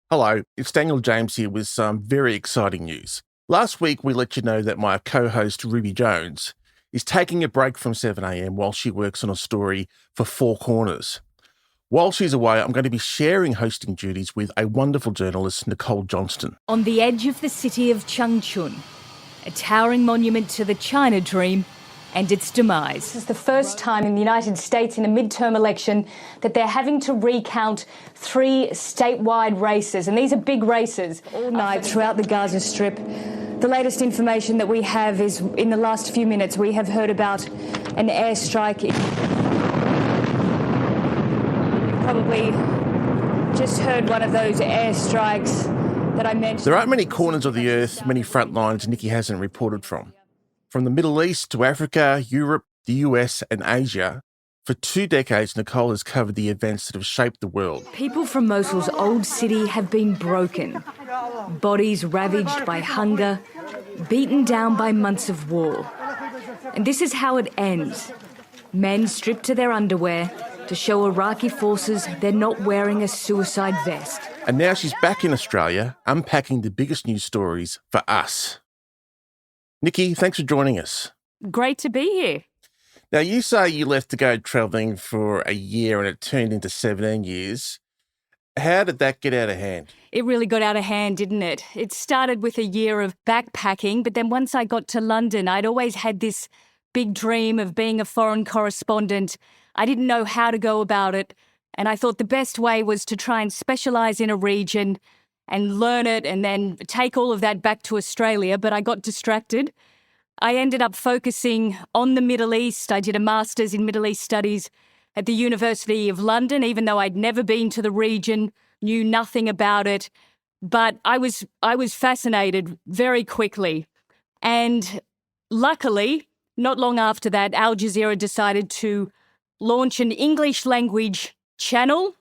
Hello, it's Daniel James here with some very exciting news. Last week, we let you know that my co-host, Ruby Jones, is taking a break from 7am while she works on a story for Four Corners. While she's away, I'm going to be sharing hosting duties with a wonderful journalist, Nicole Johnston. On the edge of the city of Changchun, a towering monument to the China dream and its demise. This is the first time in the United States in a midterm election that they're having to recount 3 statewide races. And these are big races all night throughout the Gaza Strip. The latest information that we have is in the last few minutes we have heard about an airstrike. You probably just heard one of those airstrikes that I mentioned. There aren't many corners of the earth, many front lines Nikki hasn't reported from. From the Middle East to Africa, Europe, the US and Asia, for 2 decades, Nicole has covered the events that have shaped the world. People from Mosul's old city have been broken, bodies ravaged by hunger, beaten down by months of war. And this is how it ends. Men stripped to their underwear to show Iraqi forces they're not wearing a suicide vest. And now she's back in Australia, unpacking the biggest news stories for us. Nikki, thanks for joining us. Great to be here. Now, you say you left to go travelling for a year and it turned into 17 years. How did that get out of hand? It really got out of hand, didn't it? It started with a year of backpacking, but then once I got to London, I'd always had this big dream of being a foreign correspondent. I didn't know how to go about it, and I thought the best way was to try and specialise in a region and learn it and then take all of that back to Australia, but I got distracted. I ended up focusing on the Middle East. I did a master's in Middle East Studies at the University of London, even though I'd never been to the region, knew nothing about it. But I was fascinated very quickly. And luckily, not long after that, Al Jazeera decided to launch an English language channel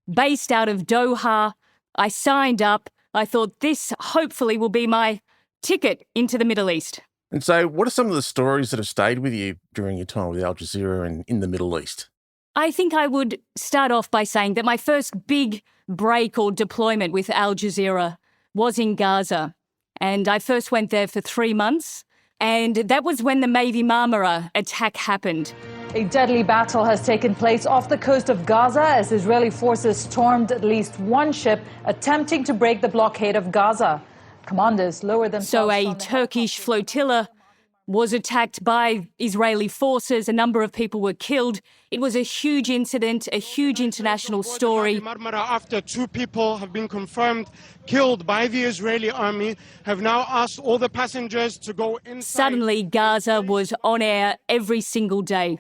based out of Doha. I signed up. I thought this hopefully will be my ticket into the Middle East. And so what are some of the stories that have stayed with you during your time with Al Jazeera and in the Middle East? I think I would start off by saying that my first big break or deployment with Al Jazeera was in Gaza. And I first went there for 3 months. And that was when the Mavi Marmara attack happened. A deadly battle has taken place off the coast of Gaza as Israeli forces stormed at least one ship attempting to break the blockade of Gaza. Commanders lowered themselves. So a Turkish flotilla was attacked by Israeli forces. A number of people were killed. It was a huge incident, a huge international story. After 2 people have been confirmed killed by the Israeli army, have now asked all the passengers to go inside. Suddenly, Gaza was on air every single day.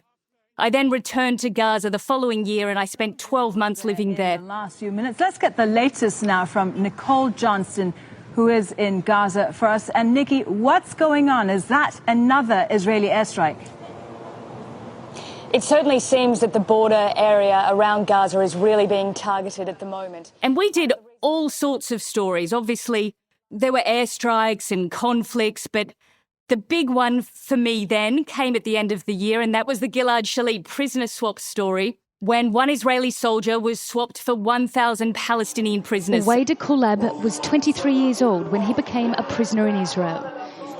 I then returned to Gaza the following year and I spent 12 months living there. In the last few minutes, let's get the latest now from Nicole Johnston, who is in Gaza for us. And Nikki, what's going on? Is that another Israeli airstrike? It certainly seems that the border area around Gaza is really being targeted at the moment. And we did all sorts of stories. Obviously, there were airstrikes and conflicts, but the big one for me then came at the end of the year, and that was the Gilad Shalit prisoner swap story, when one Israeli soldier was swapped for 1,000 Palestinian prisoners. Wader Kulab was 23 years old when he became a prisoner in Israel.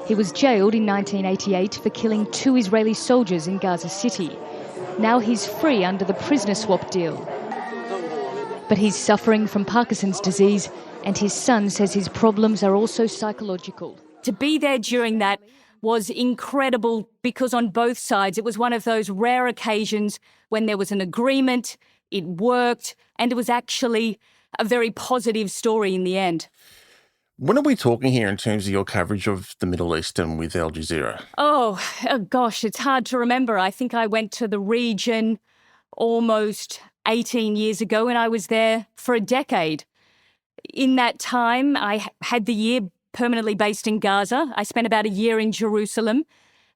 He was jailed in 1988 for killing 2 Israeli soldiers in Gaza City. Now he's free under the prisoner swap deal. But he's suffering from Parkinson's disease, and his son says his problems are also psychological. To be there during that was incredible because on both sides it was one of those rare occasions when there was an agreement, it worked, and it was actually a very positive story in the end. When are we talking here in terms of your coverage of the Middle East and with Al Jazeera? Oh, gosh, it's hard to remember. I think I went to the region almost 18 years ago and I was there for a decade. In that time, I had the year permanently based in Gaza. I spent about a year in Jerusalem.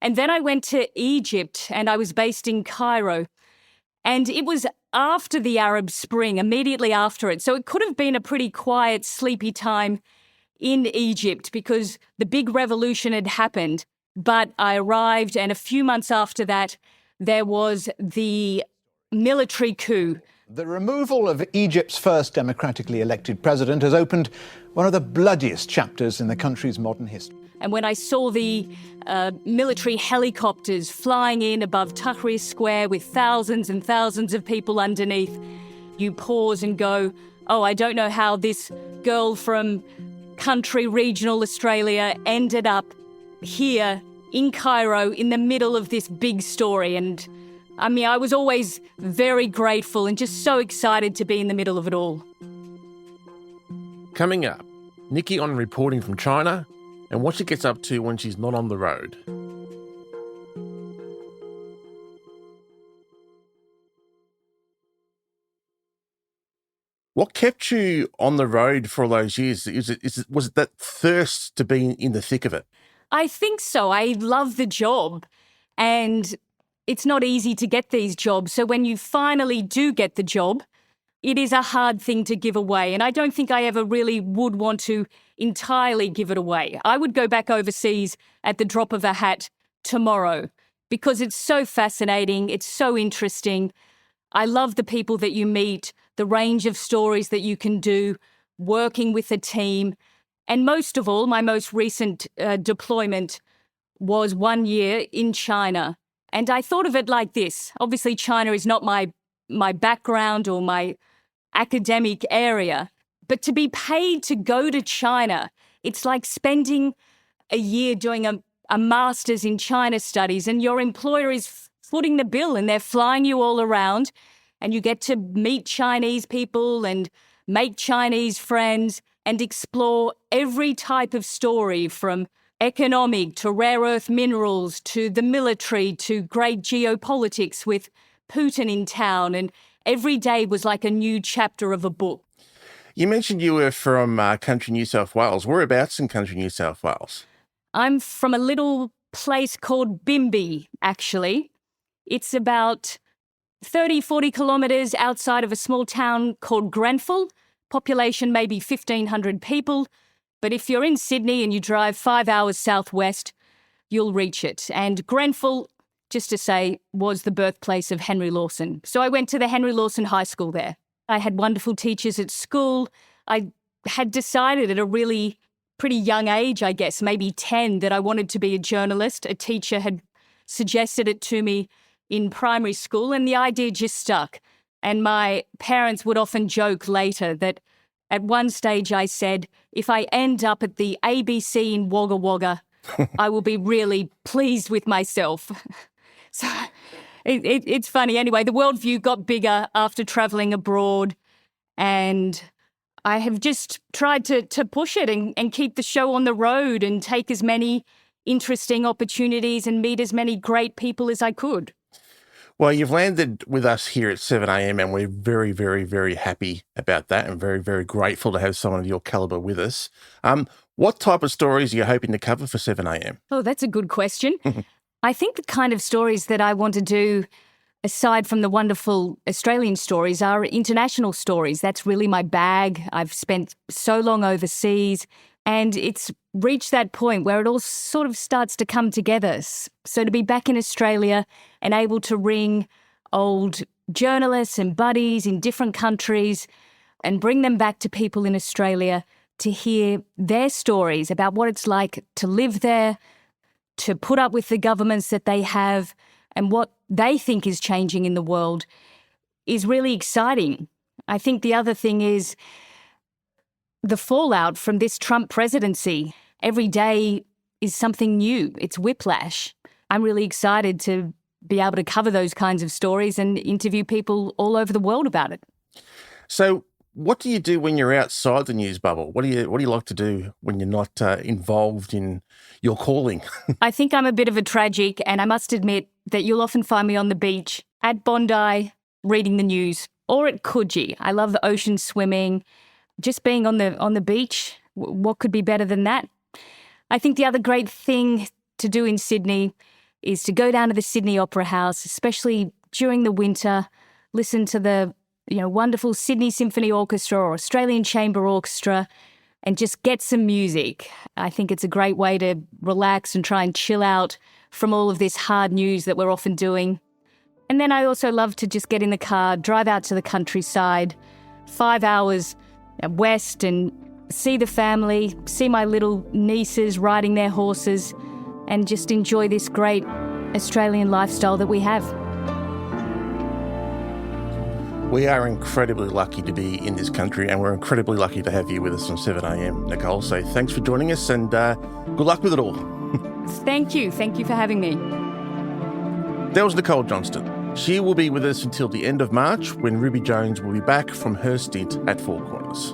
And then I went to Egypt and I was based in Cairo. And it was after the Arab Spring, immediately after it. So it could have been a pretty quiet, sleepy time in Egypt because the big revolution had happened. But I arrived and a few months after that, there was the military coup The removal of Egypt's first democratically elected president has opened one of the bloodiest chapters in the country's modern history. And when I saw the military helicopters flying in above Tahrir Square with thousands and thousands of people underneath, you pause and go, oh, I don't know how this girl from country regional Australia ended up here in Cairo in the middle of this big story. And I mean, I was always very grateful and just so excited to be in the middle of it all. Coming up, Nikki on reporting from China and what she gets up to when she's not on the road. What kept you on the road for all those years? Was it that thirst to be in the thick of it? I think so. I love the job, and it's not easy to get these jobs. So when you finally do get the job, it is a hard thing to give away. And I don't think I ever really would want to entirely give it away. I would go back overseas at the drop of a hat tomorrow because it's so fascinating. It's so interesting. I love the people that you meet, the range of stories that you can do, working with a team. And most of all, my most recent deployment was 1 year in China. And I thought of it like this. Obviously, China is not my background or my academic area, but to be paid to go to China, it's like spending a year doing a master's in China studies, and your employer is footing the bill and they're flying you all around, and you get to meet Chinese people and make Chinese friends and explore every type of story, from economic to rare earth minerals to the military to great geopolitics with Putin in town. And every day was like a new chapter of a book. You mentioned you were from country New South Wales. Whereabouts in country New South Wales? I'm from a little place called Bimby, actually. It's about 30, 40 kilometres outside of a small town called Grenfell. Population maybe 1,500 people. But if you're in Sydney and you drive 5 hours southwest, you'll reach it. And Grenfell, just to say, was the birthplace of Henry Lawson. So I went to the Henry Lawson High School there. I had wonderful teachers at school. I had decided at a really pretty young age, I guess, maybe 10, that I wanted to be a journalist. A teacher had suggested it to me in primary school, and the idea just stuck. And my parents would often joke later that at one stage I said, if I end up at the ABC in Wagga Wagga, I will be really pleased with myself. So it's funny. Anyway, the worldview got bigger after travelling abroad, and I have just tried to push it and keep the show on the road and take as many interesting opportunities and meet as many great people as I could. Well, you've landed with us here at 7am, and we're very, very, very happy about that and very, very grateful to have someone of your calibre with us. What type of stories are you hoping to cover for 7am? Oh, that's a good question. I think the kind of stories that I want to do, aside from the wonderful Australian stories, are international stories. That's really my bag. I've spent so long overseas, and it's reached that point where it all sort of starts to come together. So to be back in Australia and able to ring old journalists and buddies in different countries and bring them back to people in Australia to hear their stories about what it's like to live there, to put up with the governments that they have and what they think is changing in the world is really exciting. I think the other thing is the fallout from this Trump presidency. Every day is something new. It's whiplash. I'm really excited to be able to cover those kinds of stories and interview people all over the world about it. So what do you do when you're outside the news bubble? What do you like to do when you're not involved in your calling? I think I'm a bit of a tragic, and I must admit that you'll often find me on the beach at Bondi reading the news, or at Coogee. I love the ocean swimming, just being on the beach. What could be better than that? I think the other great thing to do in Sydney is to go down to the Sydney Opera House, especially during the winter, listen to the wonderful Sydney Symphony Orchestra or Australian Chamber Orchestra, and just get some music. I think it's a great way to relax and try and chill out from all of this hard news that we're often doing. And then I also love to just get in the car, drive out to the countryside, 5 hours west, and see the family, see my little nieces riding their horses, and just enjoy this great Australian lifestyle that we have. We are incredibly lucky to be in this country, and we're incredibly lucky to have you with us on 7am, Nicole. So thanks for joining us, and good luck with it all. Thank you. Thank you for having me. That was Nicole Johnston. She will be with us until the end of March, when Ruby Jones will be back from her stint at Four Corners.